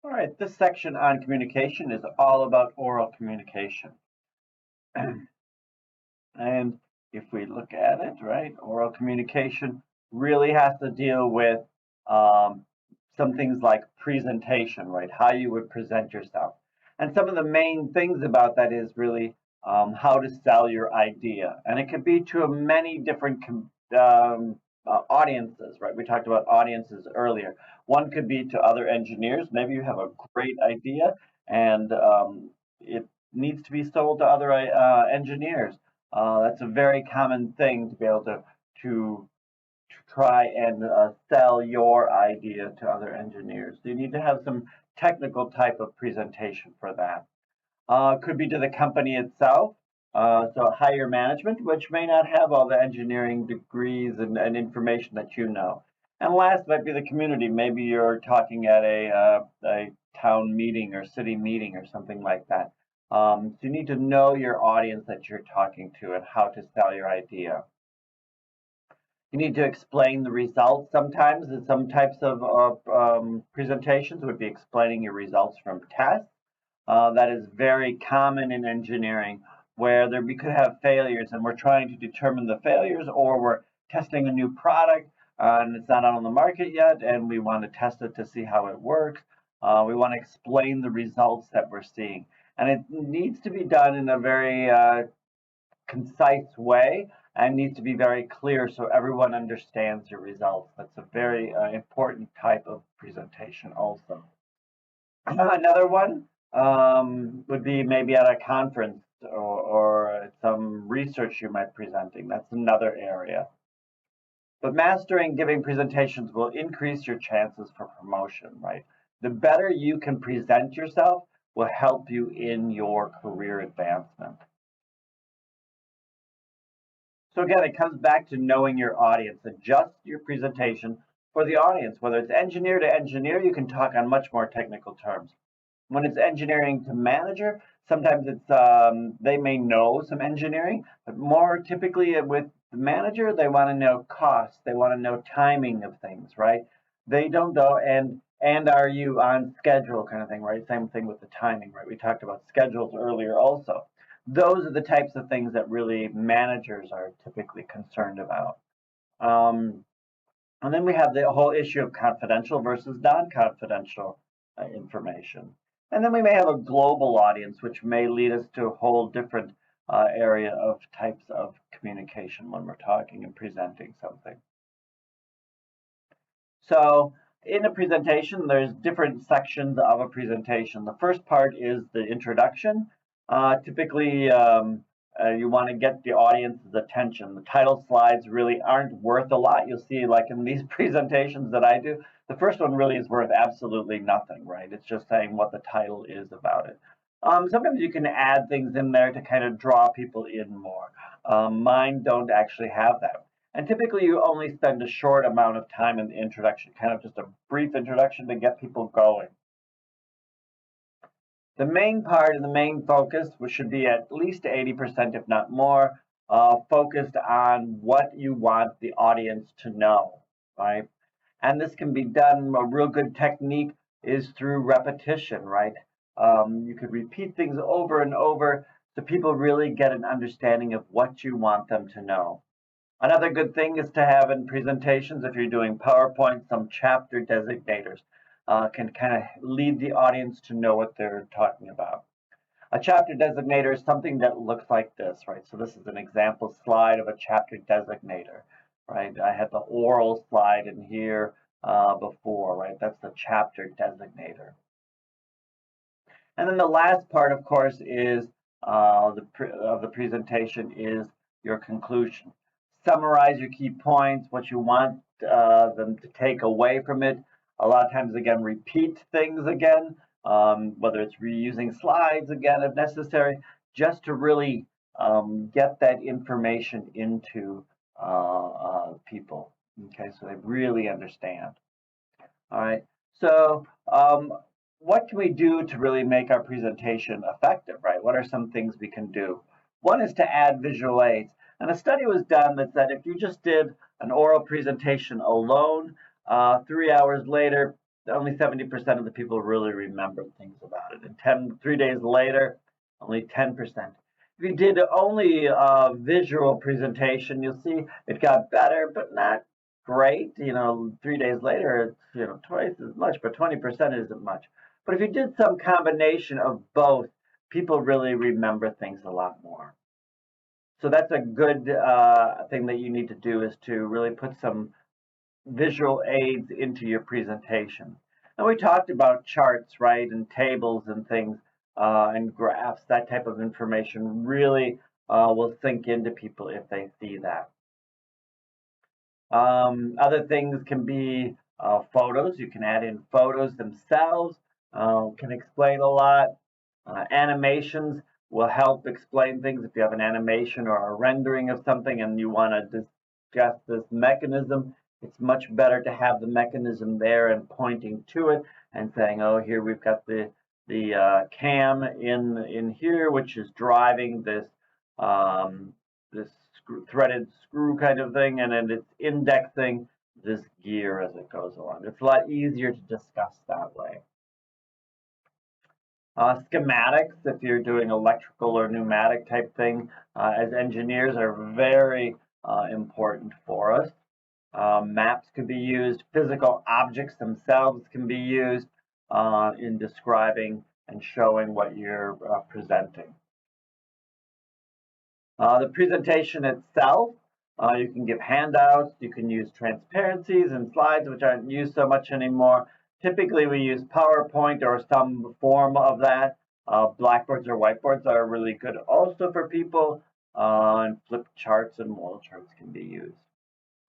All right, this section on communication is all about oral communication. And if we look at it, right, oral communication really has to deal with um, some things like presentation, right, how you would present yourself. And some of the main things about that is really how to sell your idea. And it could be to many different audiences, right? We talked about audiences earlier. One could be to other engineers. Maybe you have a great idea and it needs to be sold to other engineers. That's a very common thing to be able to try and sell your idea to other engineers. So you need to have some technical type of presentation for that. Could be to the company itself, so higher management, which may not have all the engineering degrees and information that you know. And last might be the community. Maybe you're talking at a town meeting or city meeting or something like that. So you need to know your audience that you're talking to and how to sell your idea. You need to explain the results sometimes. In some types of presentations would be explaining your results from tests. That is very common in engineering, where we could have failures and we're trying to determine the failures, or we're testing a new product and it's not out on the market yet, and we want to test it to see how it works. We want to explain the results that we're seeing. And it needs to be done in a very concise way and needs to be very clear so everyone understands your results. That's a very important type of presentation also. Another one would be maybe at a conference or some research you might be presenting. That's another area. But mastering giving presentations will increase your chances for promotion, right? The better you can present yourself will help you in your career advancement. So again, it comes back to knowing your audience. Adjust your presentation for the audience. Whether it's engineer to engineer, you can talk on much more technical terms. When it's engineering to manager, sometimes it's they may know some engineering, but more typically with the manager, they want to know costs, they want to know timing of things, right? They don't know and are you on schedule kind of thing, right? Same thing with the timing, right? We talked about schedules earlier also. Those are the types of things that really managers are typically concerned about. Um, and then we have the whole issue of confidential versus non-confidential information. And then we may have a global audience, which may lead us to a whole different area of types of communication when we're talking and presenting something. So in a presentation, there's different sections of a presentation. The first part is the introduction. Typically, you want to get the audience's attention. The title slides really aren't worth a lot. You'll see, like in these presentations that I do, the first one really is worth absolutely nothing, right? It's just saying what the title is about it. Sometimes you can add things in there to kind of draw people in more. Mine don't actually have that. And typically you only spend a short amount of time in the introduction, kind of just a brief introduction to get people going. The main part and the main focus, which should be at least 80%, if not more, focused on what you want the audience to know, right? And this can be done, a real good technique is through repetition, right? You could repeat things over and over so people really get an understanding of what you want them to know. Another good thing is to have in presentations, if you're doing PowerPoint, some chapter designators can kind of lead the audience to know what they're talking about. A chapter designator is something that looks like this, right? So this is an example slide of a chapter designator, right? I had the oral slide in here before, right? That's the chapter designator. And then the last part, of course, is the presentation is your conclusion. Summarize your key points, what you want them to take away from it. A lot of times, again, repeat things again, whether it's reusing slides again if necessary, just to really get that information into people. Okay, so they really understand. All right, so what can we do to really make our presentation effective, right? What are some things we can do? One is to add visual aids. And a study was done that said if you just did an oral presentation alone, 3 hours later, only 70% of the people really remember things about it. And 3 days later, only 10%. If you did only a visual presentation, you'll see it got better, but not great. 3 days later, it's twice as much, but 20% isn't much. But if you did some combination of both, people really remember things a lot more. So that's a good thing that you need to do, is to really put some visual aids into your presentation. And we talked about charts, right, and tables and things, and graphs. That type of information really will sink into people if they see that. Other things can be photos. You can add in photos themselves, can explain a lot. Animations will help explain things. If you have an animation or a rendering of something and you want to discuss this mechanism, it's much better to have the mechanism there and pointing to it and saying, oh, here we've got the cam in here, which is driving this this threaded screw kind of thing, and then it's indexing this gear as it goes along. It's a lot easier to discuss that way. Schematics, if you're doing electrical or pneumatic type thing, as engineers, are very important for us. Maps could be used. Physical objects themselves can be used in describing and showing what you're presenting. The presentation itself, you can give handouts, you can use transparencies and slides, which aren't used so much anymore. Typically, we use PowerPoint or some form of that. Blackboards or whiteboards are really good also for people, and flip charts and wall charts can be used.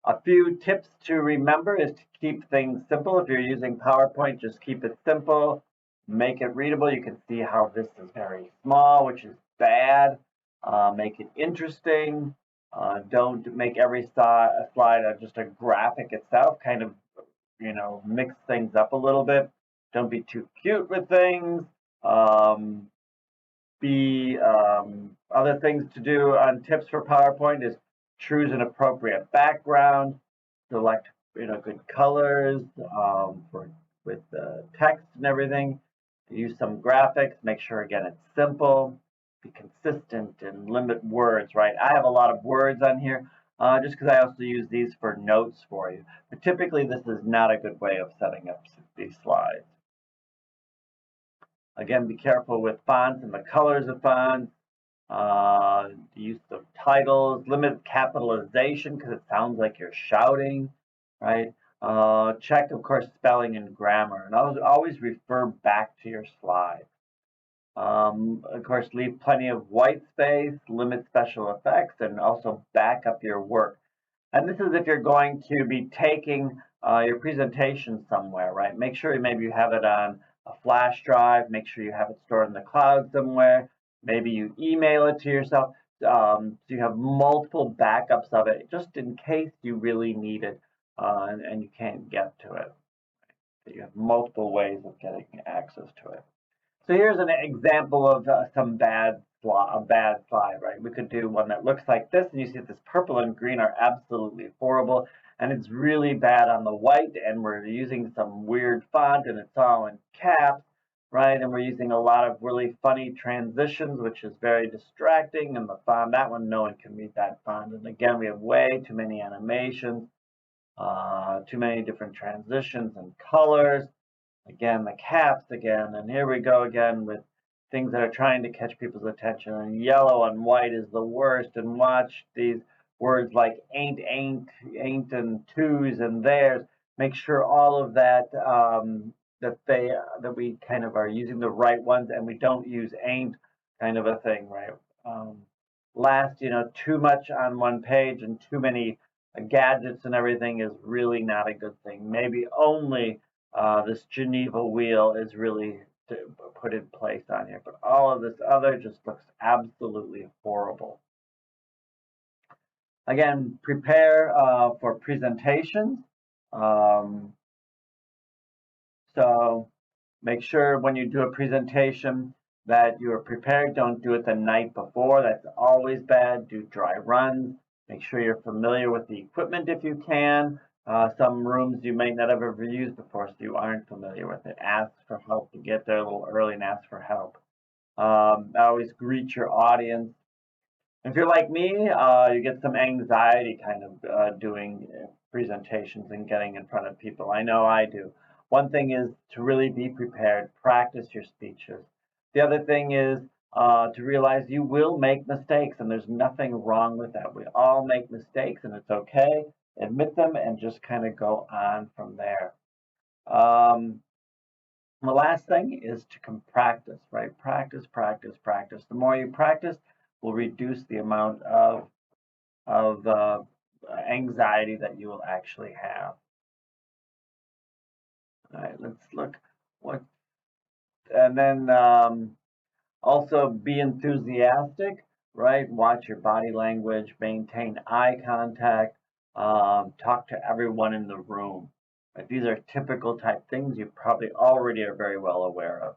A few tips to remember is to keep things simple. If you're using PowerPoint, just keep it simple, make it readable. You can see how this is very small, which is bad. Make it interesting. Don't make every slide just a graphic itself. Kind of, mix things up a little bit. Don't be too cute with things. Other things to do on tips for PowerPoint is choose an appropriate background, select good colors with text and everything. Use some graphics. Make sure again it's simple. Be consistent and limit words, right? I have a lot of words on here just because I also use these for notes for you. But typically, this is not a good way of setting up these slides. Again, be careful with fonts and the colors of fonts. The use of titles. Limit capitalization because it sounds like you're shouting, right? Check, of course, spelling and grammar. And always refer back to your slide. Of course, leave plenty of white space, limit special effects, and also back up your work. And this is if you're going to be taking your presentation somewhere, right? Make sure maybe you have it on a flash drive. Make sure you have it stored in the cloud somewhere. Maybe you email it to yourself, so you have multiple backups of it, just in case you really need it and you can't get to it. So you have multiple ways of getting access to it. So here's an example of a bad slide, right? We could do one that looks like this, and you see this purple and green are absolutely horrible, and it's really bad on the white, and we're using some weird font, and it's all in caps, right? And we're using a lot of really funny transitions, which is very distracting, and the font, that one, no one can read that font. And again, we have way too many animations, too many different transitions and colors. Again, the caps again, and here we go again with things that are trying to catch people's attention. And yellow and white is the worst. And watch these words like ain't, and twos and theirs. Make sure all of that that we kind of are using the right ones, and we don't use ain't kind of a thing, right? Last, too much on one page and too many gadgets and everything is really not a good thing. Maybe only this Geneva wheel is really put in place on here, but all of this other just looks absolutely horrible. Again, prepare for presentations. So make sure when you do a presentation that you are prepared. Don't do it the night before. That's always bad. Do dry runs. Make sure you're familiar with the equipment if you can. Some rooms you may not have ever used before, so you aren't familiar with it. Ask for help to get there a little early and ask for help. Always greet your audience. If you're like me, you get some anxiety kind of doing presentations and getting in front of people. I know I do. One thing is to really be prepared, practice your speeches. The other thing is to realize you will make mistakes, and there's nothing wrong with that. We all make mistakes, and it's okay. Admit them and just kind of go on from there. Um, the last thing is to practice, right? Practice, practice, practice. The more you practice, will reduce the amount of anxiety that you will actually have. All right, let's look what, and then also be enthusiastic, right? Watch your body language, maintain eye contact, talk to everyone in the room. Right? These are typical type things you probably already are very well aware of.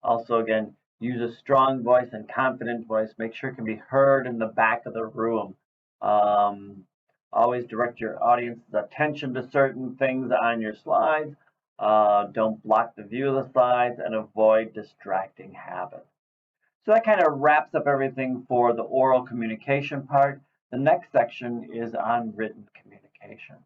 Also, again, use a strong voice and confident voice. Make sure it can be heard in the back of the room. Um, Always direct your audience's attention to certain things on your slides. Don't block the view of the slides and avoid distracting habits. So that kind of wraps up everything for the oral communication part. The next section is on written communication.